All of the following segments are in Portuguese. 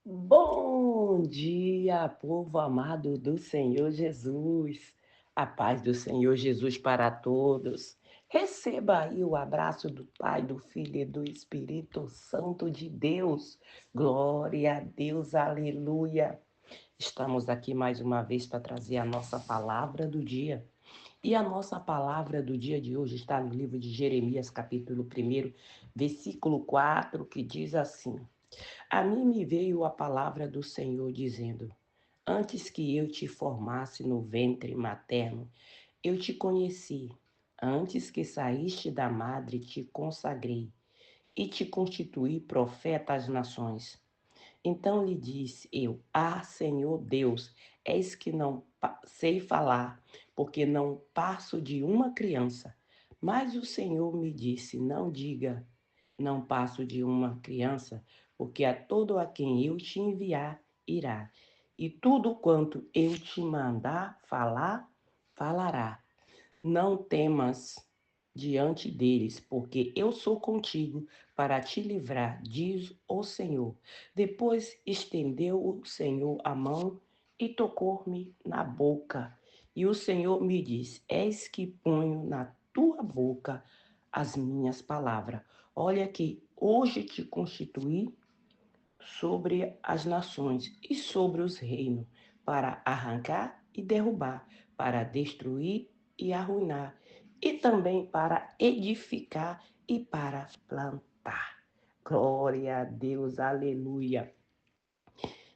Bom dia, povo amado do Senhor Jesus. A paz do Senhor Jesus para todos. Receba aí o abraço do Pai, do Filho e do Espírito Santo de Deus. Glória a Deus, aleluia. Estamos aqui mais uma vez para trazer a nossa palavra do dia. E a nossa palavra do dia de hoje está no livro de Jeremias, capítulo 1, versículo 4, que diz assim: A mim me veio a palavra do Senhor dizendo: Antes que eu te formasse no ventre materno, eu te conheci. Antes que saíste da madre, te consagrei e te constituí profeta às nações. Então lhe disse eu: Senhor Deus, eis que não sei falar, porque não passo de uma criança. Mas o Senhor me disse: Não diga, não passo de uma criança, porque a todo a quem eu te enviar irá. E tudo quanto eu te mandar falar, falará. Não temas diante deles, porque eu sou contigo para te livrar, diz o Senhor. Depois estendeu o Senhor a mão e tocou-me na boca. E o Senhor me disse: Eis que ponho na tua boca as minhas palavras. Olha que hoje te constituí sobre as nações e sobre os reinos, para arrancar e derrubar, para destruir e arruinar, e também para edificar e para plantar. Glória a Deus, aleluia.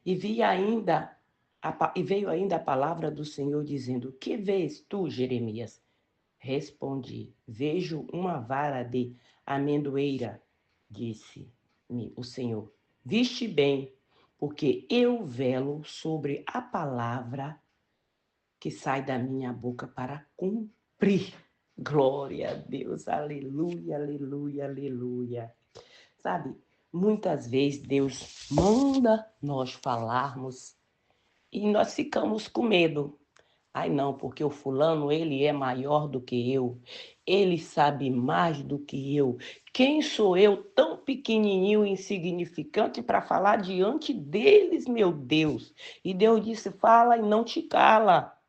E veio ainda a palavra do Senhor dizendo: Que vês tu, Jeremias? Respondi: Vejo uma vara de amendoeira, disse-me o Senhor. Viste bem, porque eu velo sobre a palavra que sai da minha boca para cumprir. Glória a Deus, aleluia, aleluia, aleluia. Sabe, muitas vezes Deus manda nós falarmos e nós ficamos com medo. Ai, não, porque o fulano, ele é maior do que eu. Ele sabe mais do que eu. Quem sou eu, tão pequenininho e insignificante, para falar diante deles, meu Deus? E Deus disse: fala e não te cala.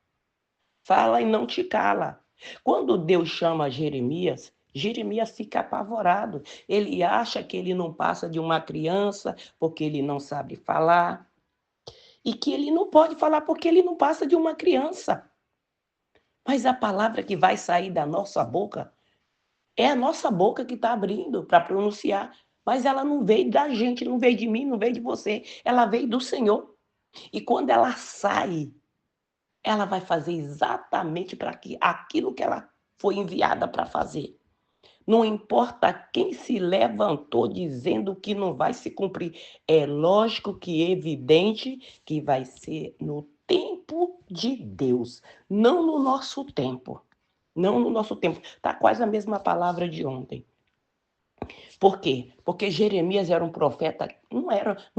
Fala e não te cala. Quando Deus chama Jeremias, Jeremias fica apavorado. Ele acha que ele não passa de uma criança, porque ele não sabe falar. E que ele não pode falar porque ele não passa de uma criança. Mas a palavra que vai sair da nossa boca é a nossa boca que está abrindo para pronunciar. Mas ela não veio da gente, não veio de mim, não veio de você. Ela veio do Senhor. E quando ela sai, ela vai fazer exatamente para aquilo que ela foi enviada para fazer. Não importa quem se levantou dizendo que não vai se cumprir. É lógico que é evidente que vai ser no tempo de Deus, não no nosso tempo. Não no nosso tempo. Está quase a mesma palavra de ontem. Por quê? Porque Jeremias era um profeta, não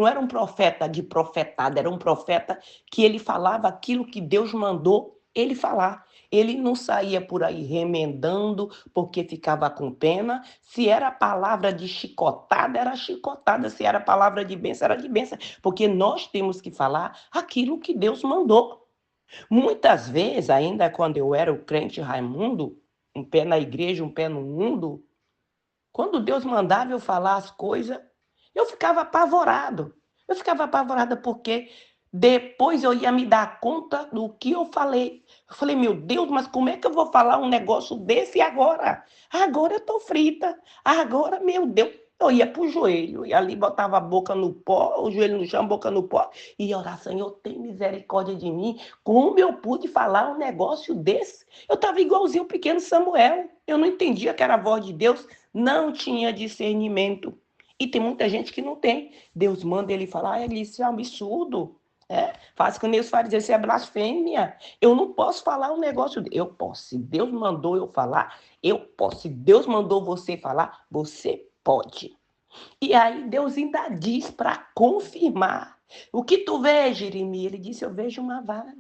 era um profeta de profetada, era um profeta que ele falava aquilo que Deus mandou ele falar. Ele não saía por aí remendando porque ficava com pena. Se era palavra de chicotada, era chicotada. Se era palavra de bênção, era de bênção. Porque nós temos que falar aquilo que Deus mandou. Muitas vezes, ainda quando eu era o crente Raimundo, um pé na igreja, um pé no mundo, quando Deus mandava eu falar as coisas, eu ficava apavorado. Eu ficava apavorada porque depois eu ia me dar conta do que eu falei. Eu falei, meu Deus, mas como é que eu vou falar um negócio desse agora? Agora eu tô frita. Agora, meu Deus, eu ia pro joelho e ali botava a boca no pó, o joelho no chão, a boca no pó, e ia orar: Senhor, tem misericórdia de mim. Como eu pude falar um negócio desse? Eu estava igualzinho o pequeno Samuel. Eu não entendia que era a voz de Deus, não tinha discernimento. E tem muita gente que não tem. Deus manda ele falar: isso é um absurdo. Faz com os fariseus, isso é blasfêmia. Eu não posso falar um negócio. Eu posso. Se Deus mandou eu falar, eu posso. Se Deus mandou você falar, você pode. E aí Deus ainda diz para confirmar. O que tu vês, Jeremias? Ele disse: eu vejo uma vara.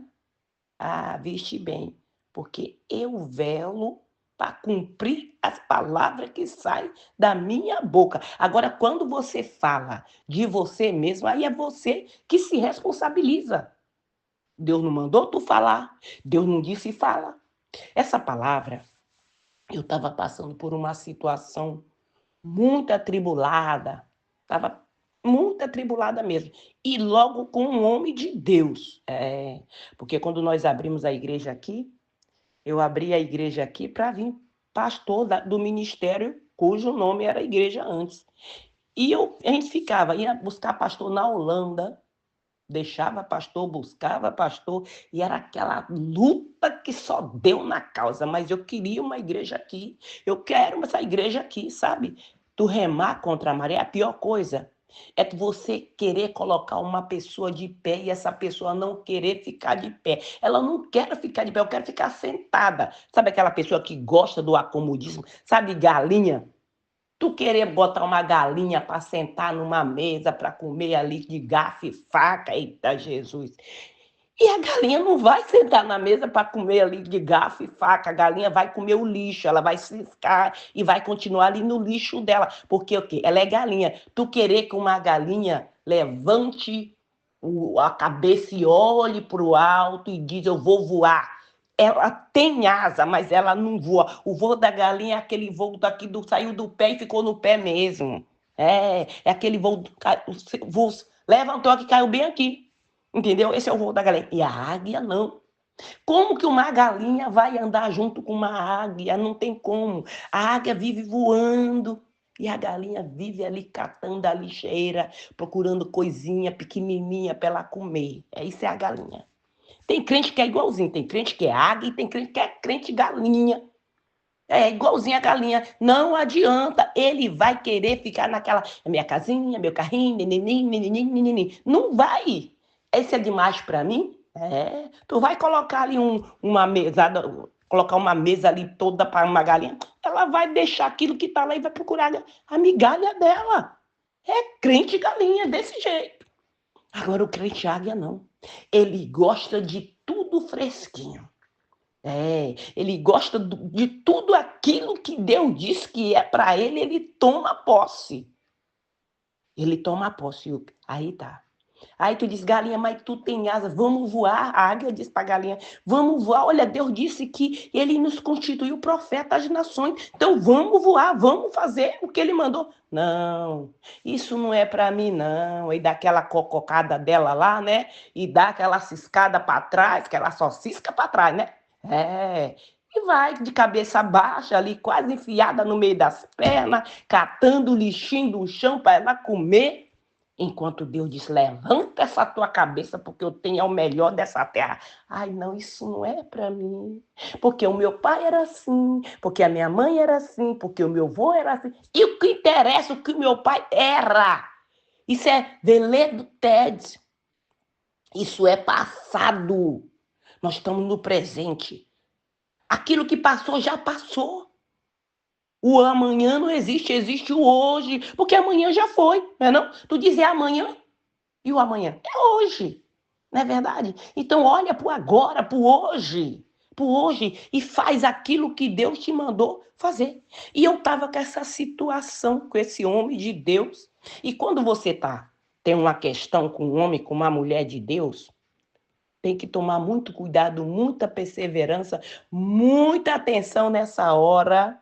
Viste bem, porque eu velo para cumprir as palavras que saem da minha boca. Agora, quando você fala de você mesmo, aí é você que se responsabiliza. Deus não mandou tu falar, Deus não disse fala. Essa palavra, eu estava passando por uma situação muito atribulada, estava muito atribulada mesmo. E logo com um homem de Deus. Porque quando nós abrimos a igreja aqui, eu abri a igreja aqui para vir pastor do ministério, cujo nome era igreja antes. E a gente ia buscar pastor na Holanda, deixava pastor, buscava pastor, e era aquela luta que só deu na causa. Mas eu queria uma igreja aqui, eu quero essa igreja aqui, sabe? Tu remar contra a maré, a pior coisa é que você querer colocar uma pessoa de pé e essa pessoa não querer ficar de pé. Ela não quer ficar de pé, eu quero ficar sentada. Sabe aquela pessoa que gosta do acomodismo? Sabe galinha? Tu querer botar uma galinha para sentar numa mesa para comer ali de garfo e faca, eita Jesus. E a galinha não vai sentar na mesa para comer ali de garfo e faca. A galinha vai comer o lixo, ela vai ciscar e vai continuar ali no lixo dela. Porque o quê? Ela é galinha. Tu querer que uma galinha levante a cabeça e olhe para o alto e diz, eu vou voar. Ela tem asa, mas ela não voa. O voo da galinha é aquele voo daqui, saiu do pé e ficou no pé mesmo. É aquele voo, levantou aqui, caiu bem aqui. Entendeu? Esse é o voo da galinha. E a águia não. Como que uma galinha vai andar junto com uma águia? Não tem como. A águia vive voando e a galinha vive ali catando a lixeira, procurando coisinha pequenininha para ela comer. Isso é a galinha. Tem crente que é igualzinho, tem crente que é águia e tem crente que é crente galinha. É igualzinho a galinha. Não adianta, ele vai querer ficar naquela minha casinha, meu carrinho, nenininho. Não vai. Esse é demais para mim? Tu vai colocar ali uma mesada, colocar uma mesa ali toda para uma galinha, ela vai deixar aquilo que está lá e vai procurar a migalha dela. É crente galinha, desse jeito. Agora o crente águia não. Ele gosta de tudo fresquinho. Ele gosta de tudo aquilo que Deus diz que é para ele, ele toma posse. Ele toma posse. Aí tá. Aí tu diz, galinha, mas tu tem asas, vamos voar. A águia diz para a galinha, vamos voar. Olha, Deus disse que ele nos constituiu profeta das nações. Então vamos voar, vamos fazer o que ele mandou. Não, isso não é para mim, não. E dá aquela cococada dela lá, né? E dá aquela ciscada para trás, que ela só cisca para trás, né? E vai de cabeça baixa ali, quase enfiada no meio das pernas, catando o lixinho do chão para ela comer. Enquanto Deus diz, levanta essa tua cabeça, porque eu tenho o melhor dessa terra. Ai, não, isso não é para mim. Porque o meu pai era assim, porque a minha mãe era assim, porque o meu avô era assim. E o que interessa, o que o meu pai era. Isso é Velê do TED. Isso é passado. Nós estamos no presente. Aquilo que passou, já passou. O amanhã não existe, existe o hoje, porque amanhã já foi, não é não? Tu dizer amanhã e o amanhã é hoje, não é verdade? Então olha para o agora, para o hoje e faz aquilo que Deus te mandou fazer. E eu estava com essa situação, com esse homem de Deus, e quando você tem uma questão com um homem, com uma mulher de Deus, tem que tomar muito cuidado, muita perseverança, muita atenção nessa hora,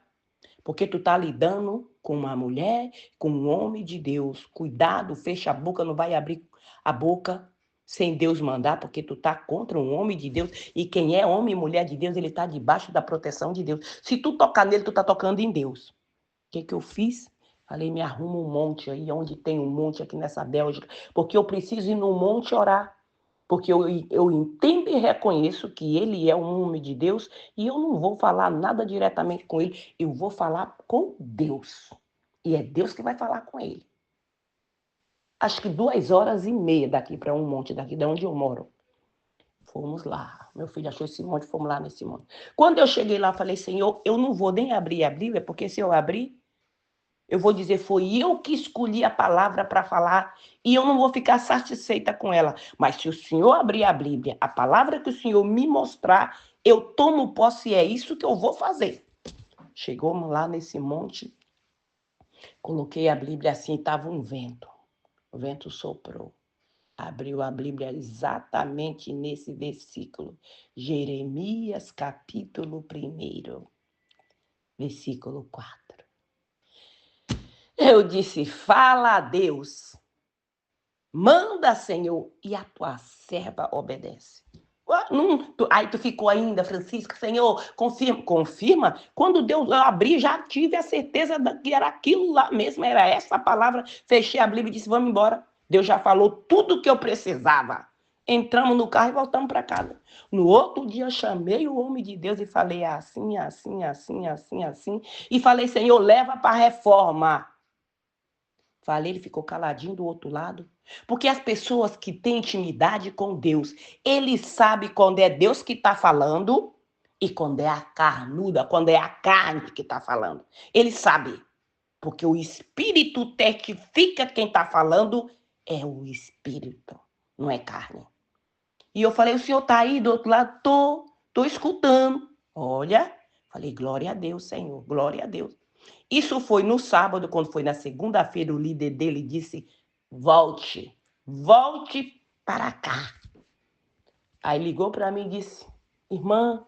porque tu tá lidando com uma mulher, com um homem de Deus. Cuidado, fecha a boca, não vai abrir a boca sem Deus mandar, porque tu tá contra um homem de Deus. E quem é homem e mulher de Deus, ele tá debaixo da proteção de Deus. Se tu tocar nele, tu tá tocando em Deus. O que eu fiz? Falei, me arruma um monte aí, onde tem um monte aqui nessa Bélgica, porque eu preciso ir no monte orar. Porque eu entendo e reconheço que ele é um homem de Deus e eu não vou falar nada diretamente com ele, eu vou falar com Deus. E é Deus que vai falar com ele. Acho que 2h30 daqui para um monte, daqui de onde eu moro. Fomos lá. Meu filho achou esse monte, fomos lá nesse monte. Quando eu cheguei lá, falei, Senhor, eu não vou nem abrir a Bíblia, porque se eu abrir, eu vou dizer, foi eu que escolhi a palavra para falar e eu não vou ficar satisfeita com ela. Mas se o Senhor abrir a Bíblia, a palavra que o Senhor me mostrar, eu tomo posse e é isso que eu vou fazer. Chegamos lá nesse monte, coloquei a Bíblia assim, estava um vento. O vento soprou. Abriu a Bíblia exatamente nesse versículo. Jeremias, capítulo 1, versículo 4. Eu disse, fala a Deus, manda, Senhor, e a tua serva obedece. Aí tu ficou ainda, Francisca, Senhor, confirma. Quando Deus abrir, já tive a certeza que era aquilo lá mesmo, era essa palavra. Fechei a Bíblia e disse, vamos embora. Deus já falou tudo o que eu precisava. Entramos no carro e voltamos para casa. No outro dia, chamei o homem de Deus e falei assim, assim, assim, assim, assim. E falei, Senhor, leva para a reforma. Falei, ele ficou caladinho do outro lado. Porque as pessoas que têm intimidade com Deus, ele sabe quando é Deus que está falando e quando é a carnuda, quando é a carne que está falando. Ele sabe, porque o Espírito testifica quem está falando é o Espírito, não é carne. E eu falei, o senhor está aí do outro lado? Tô escutando. Olha, falei, glória a Deus, Senhor, glória a Deus. Isso foi no sábado, quando foi na segunda-feira, o líder dele disse, volte para cá. Aí ligou para mim e disse, irmã,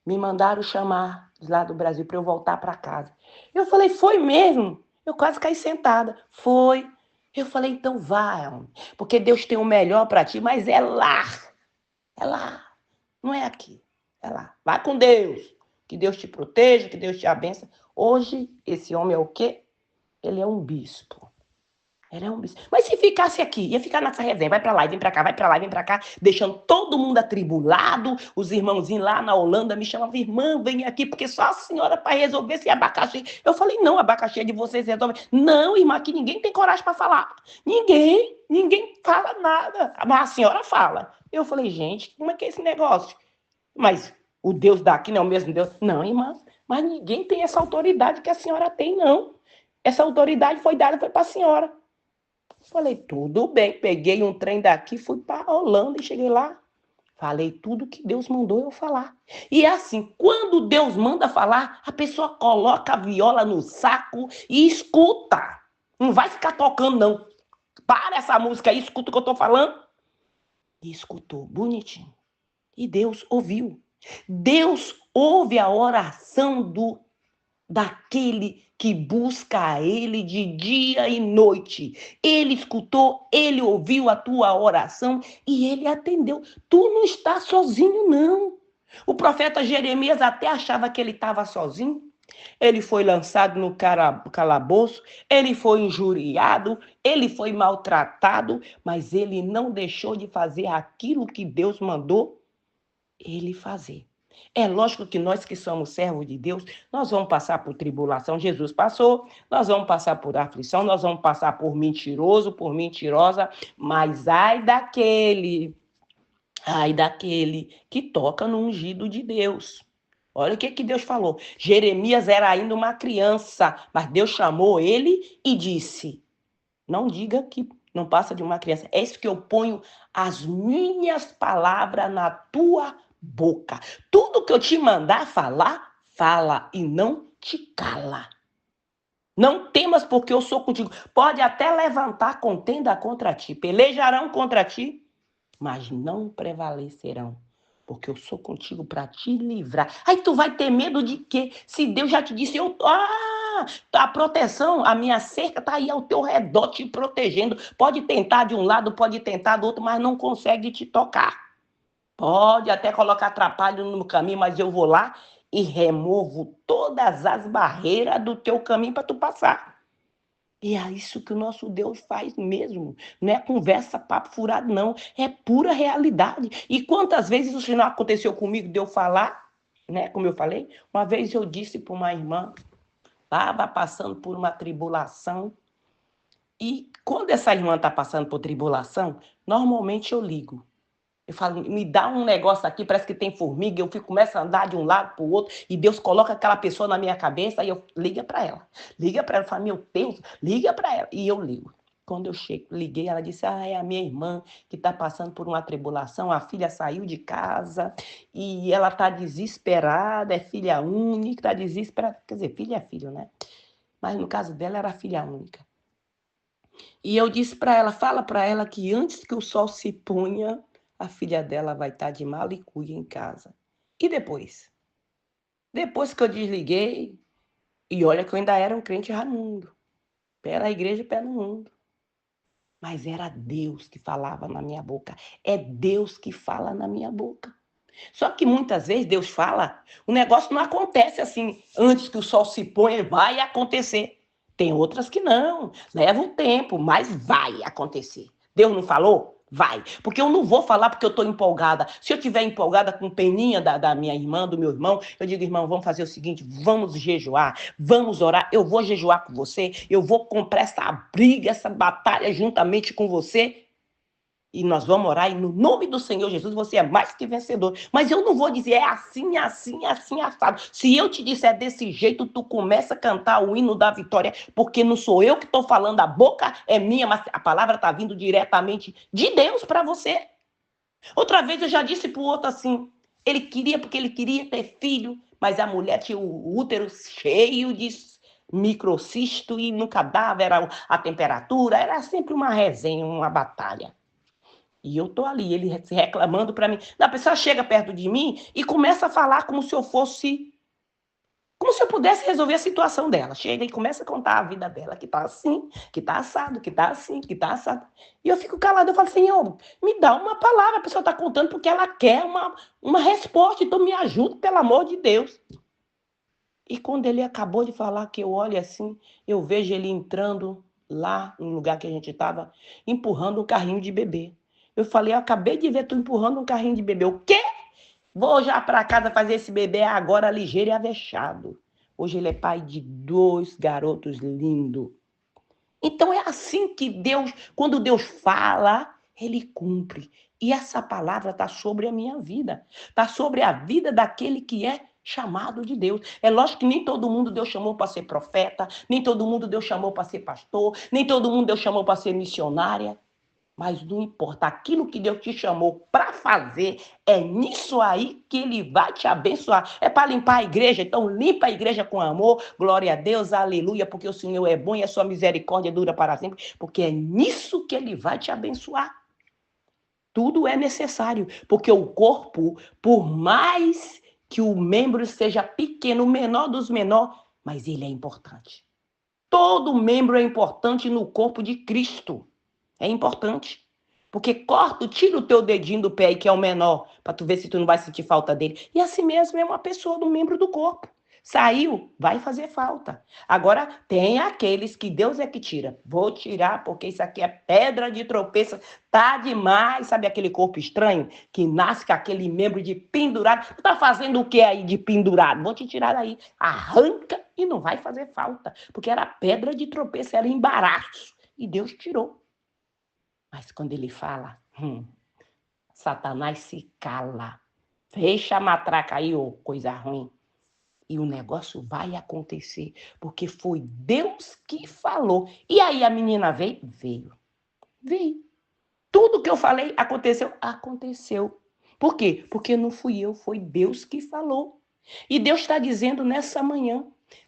me mandaram chamar lá do Brasil para eu voltar para casa. Eu falei, foi mesmo? Eu quase caí sentada. Foi. Eu falei, então vai, porque Deus tem o melhor para ti, mas é lá. É lá. Não é aqui. É lá. Vai com Deus. Que Deus te proteja, que Deus te abençoe. Hoje, esse homem é o quê? Ele é um bispo. Ele é um bispo. Mas se ficasse aqui, ia ficar nessa resenha, vai pra lá, vem pra cá, vai pra lá, vem pra cá, deixando todo mundo atribulado, os irmãozinhos lá na Holanda me chamavam, irmã, vem aqui, porque só a senhora para resolver esse abacaxi. Eu falei, não, abacaxi é de vocês resolvem. Não, irmã, aqui ninguém tem coragem para falar. Ninguém fala nada. Mas a senhora fala. Eu falei, gente, como é que é esse negócio? Mas o Deus daqui não é o mesmo Deus? Não, irmã, mas ninguém tem essa autoridade que a senhora tem, não. Essa autoridade foi dada para a senhora. Falei, tudo bem. Peguei um trem daqui, fui para a Holanda e cheguei lá. Falei tudo que Deus mandou eu falar. E é assim, quando Deus manda falar, a pessoa coloca a viola no saco e escuta. Não vai ficar tocando, não. Para essa música aí, escuta o que eu estou falando. E escutou, bonitinho. E Deus ouviu. Deus ouve a oração daquele que busca a ele de dia e noite. Ele escutou, ele ouviu a tua oração e ele atendeu. Tu não está sozinho, não. O profeta Jeremias até achava que ele estava sozinho. Ele foi lançado no calabouço, ele foi injuriado, ele foi maltratado, mas ele não deixou de fazer aquilo que Deus mandou ele fazer. É lógico que nós que somos servos de Deus, nós vamos passar por tribulação, Jesus passou, nós vamos passar por aflição, nós vamos passar por mentiroso, por mentirosa, mas ai daquele que toca no ungido de Deus. Olha o que Deus falou. Jeremias era ainda uma criança, mas Deus chamou ele e disse, não diga que não passa de uma criança, é isso que eu ponho as minhas palavras na tua boca. Tudo que eu te mandar falar, fala e não te cala. Não temas porque eu sou contigo. Pode até levantar contenda contra ti, pelejarão contra ti, mas não prevalecerão. Porque eu sou contigo para te livrar. Aí tu vai ter medo de quê? Se Deus já te disse, a proteção, a minha cerca está aí ao teu redor te protegendo. Pode tentar de um lado, pode tentar do outro, mas não consegue te tocar. Pode até colocar atrapalho no caminho, mas eu vou lá e removo todas as barreiras do teu caminho para tu passar. E é isso que o nosso Deus faz mesmo. Não é conversa, papo furado, não. É pura realidade. E quantas vezes isso não aconteceu comigo de eu falar, né? Como eu falei, uma vez eu disse para uma irmã, estava passando por uma tribulação. E quando essa irmã está passando por tribulação, normalmente eu ligo. Eu falo, me dá um negócio aqui, parece que tem formiga, eu começo a andar de um lado para o outro, e Deus coloca aquela pessoa na minha cabeça, e eu liga para ela. Liga para ela, falo, meu Deus, liga para ela. E eu ligo. Quando eu liguei, ela disse, é a minha irmã que está passando por uma tribulação, a filha saiu de casa e ela está desesperada, é filha única, está desesperada. Quer dizer, filho é filho, né? Mas no caso dela era filha única. E eu disse para ela, fala para ela que antes que o sol se ponha, a filha dela vai estar de mala e cuia em casa. E depois? Depois que eu desliguei, e olha que eu ainda era um crente ramundo, pé na igreja e pé no mundo. Mas era Deus que falava na minha boca. É Deus que fala na minha boca. Só que muitas vezes Deus fala, o negócio não acontece assim, antes que o sol se ponha, vai acontecer. Tem outras que não, leva um tempo, mas vai acontecer. Deus não falou? Vai. Porque eu não vou falar porque eu estou empolgada. Se eu estiver empolgada com peninha da minha irmã, do meu irmão, eu digo, irmão, vamos fazer o seguinte, vamos jejuar, vamos orar, eu vou jejuar com você, eu vou comprar essa briga, essa batalha juntamente com você, e nós vamos orar, e no nome do Senhor Jesus você é mais que vencedor. Mas eu não vou dizer é assim, assim, assim, assado. Se eu te disser desse jeito, tu começa a cantar o hino da vitória, porque não sou eu que estou falando, a boca é minha, mas a palavra está vindo diretamente de Deus para você. Outra vez eu já disse para o outro assim, ele queria porque ele queria ter filho, mas a mulher tinha o útero cheio de microcisto e nunca dava, era a temperatura, era sempre uma resenha, uma batalha. E eu tô ali, ele se reclamando para mim. A pessoa chega perto de mim e começa a falar como se eu fosse, como se eu pudesse resolver a situação dela. Chega e começa a contar a vida dela, que tá assim, que tá assado, que tá assim, que tá assado. E eu fico calado, eu falo, Senhor, me dá uma palavra, a pessoa tá contando porque ela quer uma resposta, então me ajuda, pelo amor de Deus. E quando ele acabou de falar, que eu olho assim, eu vejo ele entrando lá no lugar que a gente estava, empurrando um carrinho de bebê. Eu falei, eu acabei de ver tu empurrando um carrinho de bebê. O quê? Vou já para casa fazer esse bebê agora ligeiro e avexado. Hoje ele é pai de 2 garotos lindos. Então é assim que Deus, quando Deus fala, ele cumpre. E essa palavra está sobre a minha vida. Está sobre a vida daquele que é chamado de Deus. É lógico que nem todo mundo Deus chamou para ser profeta, nem todo mundo Deus chamou para ser pastor, nem todo mundo Deus chamou para ser missionária. Mas não importa, aquilo que Deus te chamou para fazer, é nisso aí que ele vai te abençoar. É para limpar a igreja, então limpa a igreja com amor, glória a Deus, aleluia, porque o Senhor é bom e a sua misericórdia dura para sempre, porque é nisso que ele vai te abençoar. Tudo é necessário, porque o corpo, por mais que o membro seja pequeno, o menor dos menores, mas ele é importante. Todo membro é importante no corpo de Cristo. É importante. Porque corta, tira o teu dedinho do pé aí, que é o menor, para tu ver se tu não vai sentir falta dele. E assim mesmo é uma pessoa, um membro do corpo. Saiu, vai fazer falta. Agora, tem aqueles que Deus é que tira. Vou tirar, porque isso aqui é pedra de tropeço. Tá demais. Sabe aquele corpo estranho que nasce com aquele membro de pendurado? Tu tá fazendo o que aí de pendurado? Vou te tirar daí. Arranca e não vai fazer falta. Porque era pedra de tropeço, era embaraço. E Deus tirou. Mas quando ele fala, Satanás se cala. Fecha a matraca aí, ô coisa ruim. E o negócio vai acontecer, porque foi Deus que falou. E aí a menina veio? Veio. Tudo que eu falei aconteceu? Aconteceu. Por quê? Porque não fui eu, foi Deus que falou. E Deus está dizendo nessa manhã,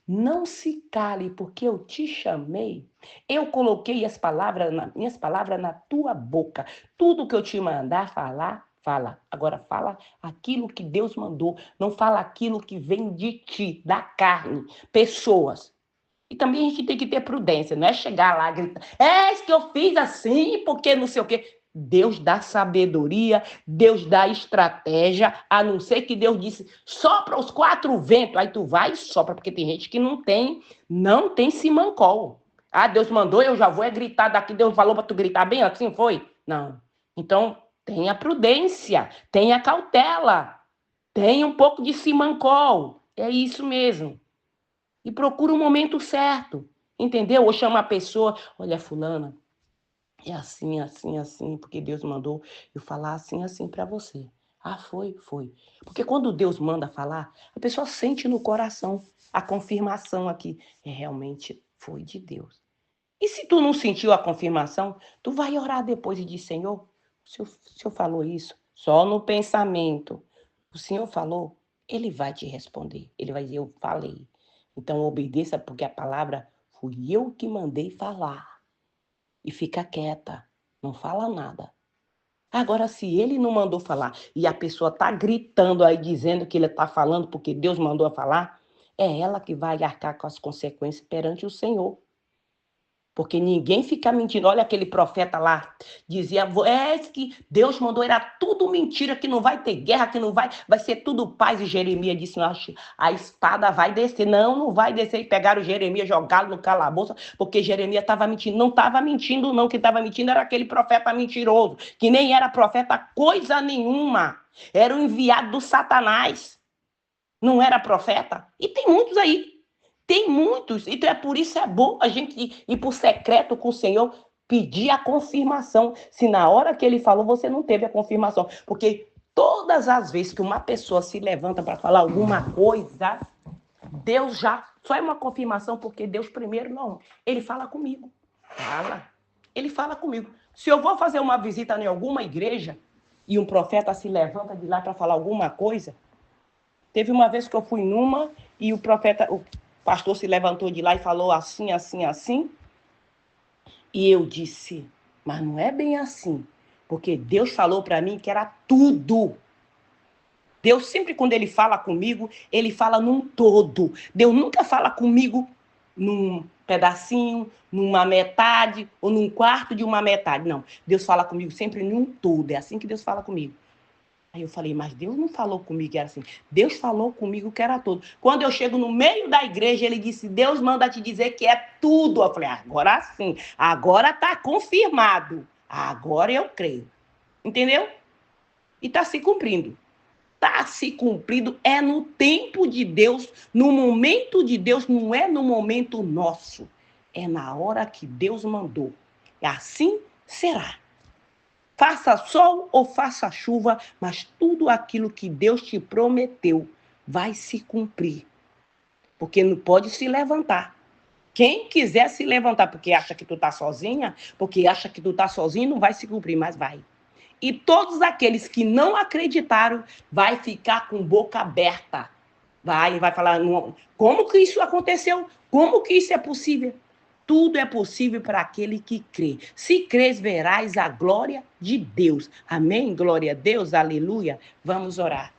não se cale, porque eu te chamei. Eu coloquei minhas palavras na tua boca. Tudo que eu te mandar falar, fala. Agora fala aquilo que Deus mandou. Não fala aquilo que vem de ti, da carne, pessoas. E também a gente tem que ter prudência, não é chegar lá gritando, é isso que eu fiz assim, porque não sei o quê. Deus dá sabedoria, Deus dá estratégia, a não ser que Deus disse, sopra os 4 ventos, aí tu vai e sopra, porque tem gente que não tem simancol. Ah, Deus mandou, eu já vou gritar daqui, Deus falou para tu gritar bem assim, foi? Não. Então, tenha prudência, tenha cautela, tenha um pouco de simancol, é isso mesmo. E procura o momento certo, entendeu? Ou chama a pessoa, olha, fulana, é assim, assim, assim, porque Deus mandou eu falar assim, assim para você. Ah, foi, foi. Porque quando Deus manda falar, a pessoa sente no coração a confirmação aqui. É, realmente foi de Deus. E se tu não sentiu a confirmação, tu vai orar depois e diz, Senhor, o Senhor falou isso só no pensamento. O Senhor falou, Ele vai te responder. Ele vai dizer, eu falei. Então obedeça, porque a palavra fui eu que mandei falar. E fica quieta, não fala nada. Agora, se ele não mandou falar e a pessoa está gritando aí, dizendo que ele está falando porque Deus mandou falar, é ela que vai arcar com as consequências perante o Senhor. Porque ninguém fica mentindo. Olha aquele profeta lá, dizia, é que Deus mandou, era tudo mentira, que não vai ter guerra, que não vai ser tudo paz. E Jeremias disse, a espada vai descer. Não, não vai descer. E pegaram Jeremias, jogaram no calabouço, porque Jeremias estava mentindo. Não estava mentindo, não. Quem estava mentindo era aquele profeta mentiroso, que nem era profeta coisa nenhuma. Era o enviado do Satanás. Não era profeta. E tem muitos aí. Tem muitos, então é por isso é bom a gente ir por secreto com o Senhor, pedir a confirmação. Se na hora que ele falou você não teve a confirmação, porque todas as vezes que uma pessoa se levanta para falar alguma coisa, Deus já só é uma confirmação, porque Deus primeiro não, ele fala comigo. Ele fala comigo. Se eu vou fazer uma visita em alguma igreja e um profeta se levanta de lá para falar alguma coisa, teve uma vez que eu fui numa e o pastor se levantou de lá e falou assim, assim, assim. E eu disse, mas não é bem assim. Porque Deus falou para mim que era tudo. Deus sempre, quando ele fala comigo, ele fala num todo. Deus nunca fala comigo num pedacinho, numa metade, ou num quarto de uma metade. Não, Deus fala comigo sempre num todo. É assim que Deus fala comigo. Aí eu falei, mas Deus não falou comigo que era assim. Deus falou comigo que era tudo. Quando eu chego no meio da igreja, ele disse, Deus manda te dizer que é tudo. Eu falei, agora sim, agora está confirmado. Agora eu creio. Entendeu? E está se cumprindo. Está se cumprindo, é no tempo de Deus, no momento de Deus, não é no momento nosso. É na hora que Deus mandou. E assim será. Faça sol ou faça chuva, mas tudo aquilo que Deus te prometeu vai se cumprir. Porque não pode se levantar. Quem quiser se levantar porque acha que tu está sozinha, porque acha que tu está sozinho, não vai se cumprir, mas vai. E todos aqueles que não acreditaram vai ficar com boca aberta. Vai falar, como que isso aconteceu? Como que isso é possível? Tudo é possível para aquele que crê. Se crês, verás a glória de Deus. Amém? Glória a Deus, aleluia. Vamos orar.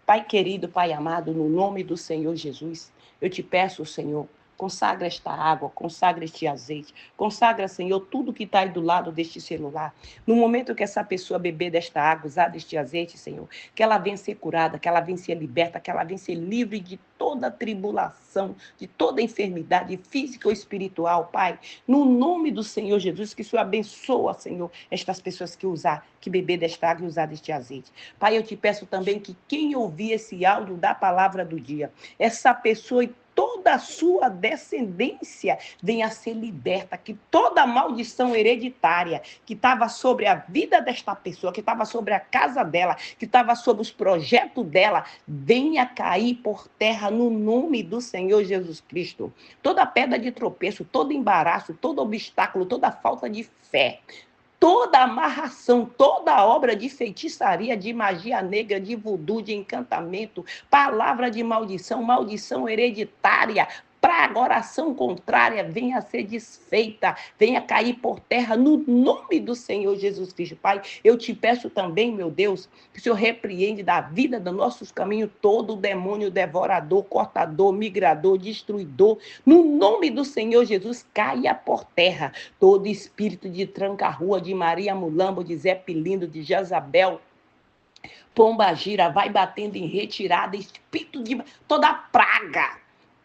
Pai querido, Pai amado, no nome do Senhor Jesus, eu te peço, Senhor, consagra esta água, consagra este azeite, consagra, Senhor, tudo que está aí do lado deste celular. No momento que essa pessoa beber desta água, usar deste azeite, Senhor, que ela venha ser curada, que ela venha ser liberta, que ela venha ser livre de toda tribulação, de toda enfermidade física ou espiritual, Pai. No nome do Senhor Jesus, que o Senhor abençoa, Senhor, estas pessoas que beber desta água e usar deste azeite. Pai, eu te peço também que quem ouvir esse áudio da palavra do dia, essa pessoa e toda a sua descendência venha a ser liberta, que toda maldição hereditária que estava sobre a vida desta pessoa, que estava sobre a casa dela, que estava sobre os projetos dela, venha cair por terra no nome do Senhor Jesus Cristo. Toda pedra de tropeço, todo embaraço, todo obstáculo, toda falta de fé, toda amarração, toda obra de feitiçaria, de magia negra, de voodoo, de encantamento, palavra de maldição, maldição hereditária, praga, oração contrária, venha a ser desfeita, venha cair por terra no nome do Senhor Jesus Cristo. Pai, eu te peço também, meu Deus, que o Senhor repreende da vida dos nossos caminhos todo o demônio devorador, cortador, migrador, destruidor. No nome do Senhor Jesus, caia por terra todo espírito de tranca-rua, de Maria Mulambo, de Zé Pilindo, de Jezabel, Pombagira, vai batendo em retirada, espírito de toda praga,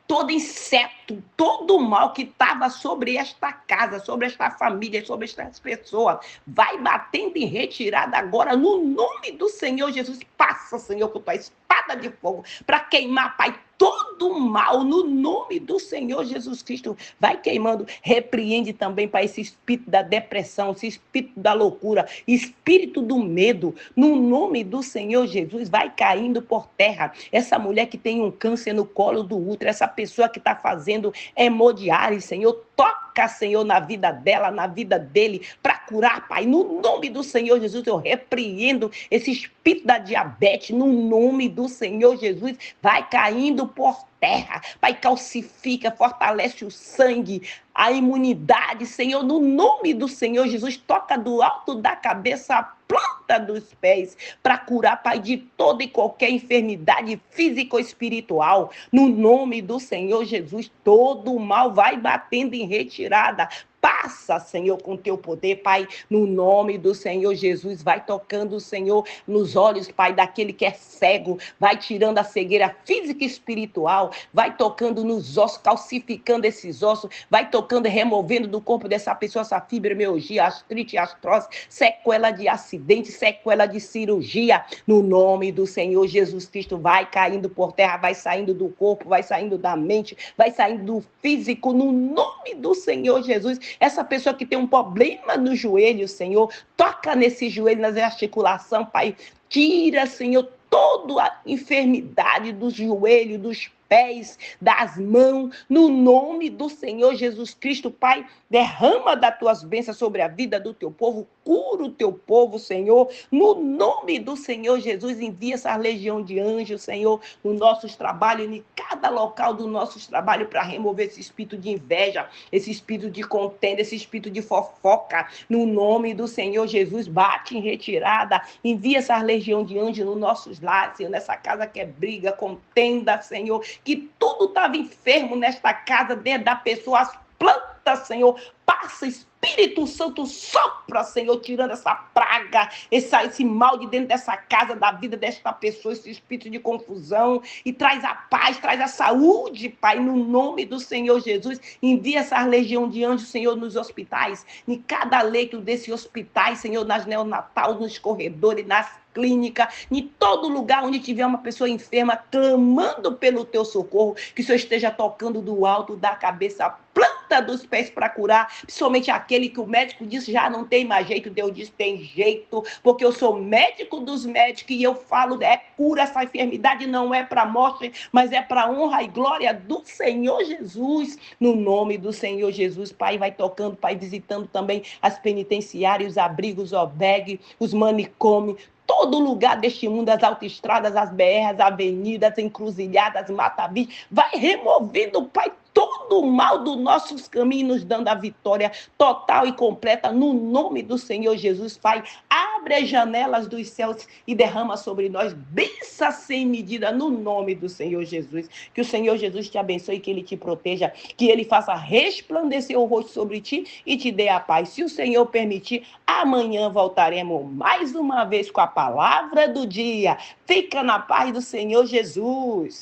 todo inseto, todo mal que estava sobre esta casa, sobre esta família, sobre estas pessoas, vai batendo em retirada agora, no nome do Senhor Jesus. Passa, Senhor, com tua espada de fogo, para queimar, Pai, todo mal, no nome do Senhor Jesus Cristo. Vai queimando, repreende também, Pai, esse espírito da depressão, esse espírito da loucura, espírito do medo, no nome do Senhor Jesus, vai caindo por terra. Essa mulher que tem um câncer no colo do útero, essa pessoa que está fazendo sendo hemodiálise, Senhor. Toca, Senhor, na vida dela, na vida dele, para curar, Pai. No nome do Senhor Jesus, eu repreendo esse espírito da diabetes. No nome do Senhor Jesus, vai caindo por terra. Pai, calcifica, fortalece o sangue, a imunidade, Senhor. No nome do Senhor Jesus, toca do alto da cabeça a planta dos pés, para curar, Pai, de toda e qualquer enfermidade física ou espiritual. No nome do Senhor Jesus, todo o mal vai batendo em retirada. Passa, Senhor, com teu poder, Pai, no nome do Senhor Jesus. Vai tocando, Senhor, nos olhos, Pai, daquele que é cego. Vai tirando a cegueira física e espiritual. Vai tocando nos ossos, calcificando esses ossos. Vai tocando e removendo do corpo dessa pessoa essa fibromialgia, artrite, artrose, sequela de acidente, sequela de cirurgia. No nome do Senhor Jesus Cristo, vai caindo por terra, vai saindo do corpo, vai saindo da mente, vai saindo do físico. No nome do Senhor Jesus, essa pessoa que tem um problema no joelho, Senhor, toca nesse joelho, nas articulações, Pai. Tira, Senhor, toda a enfermidade dos joelhos, dos pés, das mãos, no nome do Senhor Jesus Cristo, Pai. Derrama das tuas bênçãos sobre a vida do teu povo, cura o teu povo, Senhor. No nome do Senhor Jesus, envia essa legião de anjos, Senhor, nos nossos trabalhos, em cada local dos nossos trabalhos, para remover esse espírito de inveja, esse espírito de contenda, esse espírito de fofoca. No nome do Senhor Jesus, bate em retirada, envia essa legião de anjos nos nossos lares, Senhor, nessa casa que é briga, contenda, Senhor, que tudo estava enfermo nesta casa, dentro da pessoa, as plantas, Senhor, passa, Espírito Santo, sopra, Senhor, tirando essa praga, esse mal de dentro dessa casa, da vida desta pessoa, esse espírito de confusão, e traz a paz, traz a saúde, Pai, no nome do Senhor Jesus. Envia essa legião de anjos, Senhor, nos hospitais, em cada leito desse hospital, Senhor, nas neonatal, nos corredores, nas clínica, em todo lugar onde tiver uma pessoa enferma, clamando pelo teu socorro, que o Senhor esteja tocando do alto da cabeça, a planta dos pés para curar, principalmente aquele que o médico disse já não tem mais jeito. Deus diz tem jeito, porque eu sou médico dos médicos e eu falo, cura. Essa enfermidade não é para morte, mas é para honra e glória do Senhor Jesus. No nome do Senhor Jesus, Pai, vai tocando, Pai, visitando também as penitenciárias, os abrigos, o OBEG, os manicômios, todo lugar deste mundo, as autoestradas, as BRs, as avenidas, as encruzilhadas, mata-bis, vai removendo, Pai, todo o mal dos nossos caminhos, nos dando a vitória total e completa, no nome do Senhor Jesus, Pai. Abre as janelas dos céus e derrama sobre nós bênção sem medida, no nome do Senhor Jesus. Que o Senhor Jesus te abençoe, que Ele te proteja, que Ele faça resplandecer o rosto sobre ti e te dê a paz. Se o Senhor permitir, amanhã voltaremos mais uma vez com a palavra do dia. Fica na paz do Senhor Jesus.